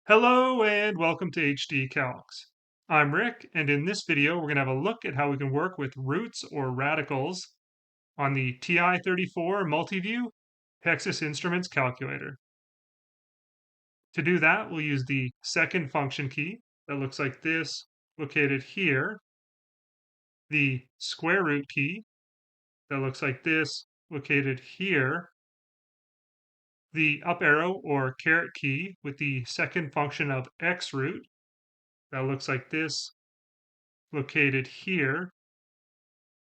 Hello and welcome to HD Calcs. I'm Rick, and in this video we're going to have a look at how we can work with roots or radicals on the TI-34 Multiview Texas Instruments calculator. To do that, we'll use the second function key that looks like this, located here, the square root key that looks like this, located here, the up arrow or caret key with the second function of x root that looks like this, located here,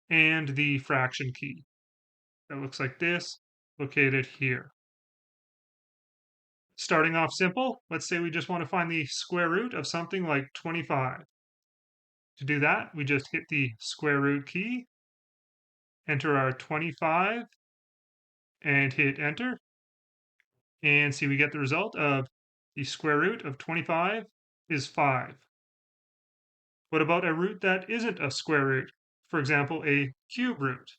and the fraction key that looks like this, located here. Starting off simple, let's say we just want to find the square root of something like 25. To do that, we just hit the square root key, enter our 25, and hit enter. And see, we get the result of the square root of 25 is 5. What about a root that isn't a square root? For example, a cube root.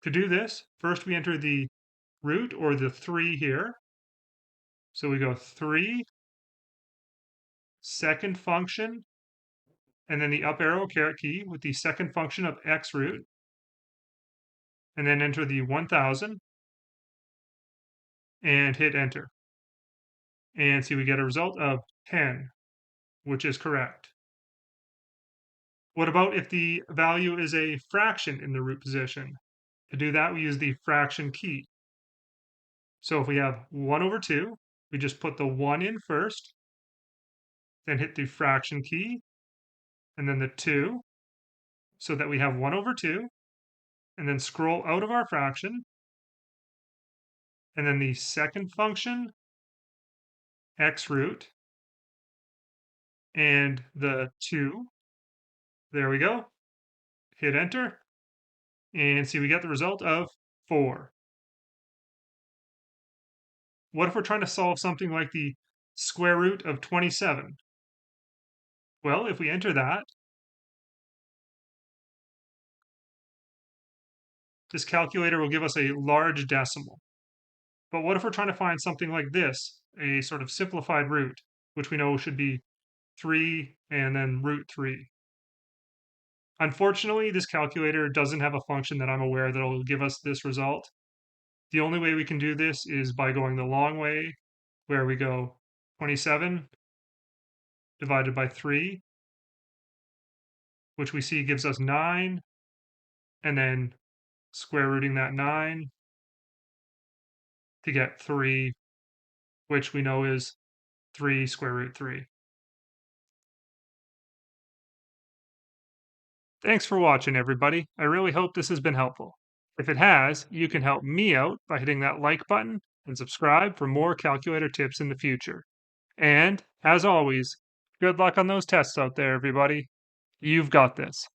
To do this, first we enter the root or the 3 here. So we go 3, second function, and then the up arrow caret key with the second function of x root, and then enter the 1000 and hit enter. And see, we get a result of 10, which is correct. What about if the value is a fraction in the root position? To do that, we use the fraction key. So if we have 1 over 2, we just put the 1 in first, then hit the fraction key, and then the 2, so that we have 1 over 2, and then scroll out of our fraction, and then the second function, x root, and the 2. There we go. Hit enter, and see we get the result of 4. What if we're trying to solve something like the square root of 27? Well, if we enter that, this calculator will give us a large decimal. But what if we're trying to find something like this, a sort of simplified root, which we know should be 3 and then root 3? Unfortunately, this calculator doesn't have a function that I'm aware that will give us this result. The only way we can do this is by going the long way, where we go 27 divided by 3, which we see gives us 9, and then square rooting that 9 to get 3, which we know is 3 square root 3. Thanks for watching, everybody. I really hope this has been helpful. If it has, you can help me out by hitting that like button and subscribe for more calculator tips in the future. And, as always, good luck on those tests out there, everybody. You've got this.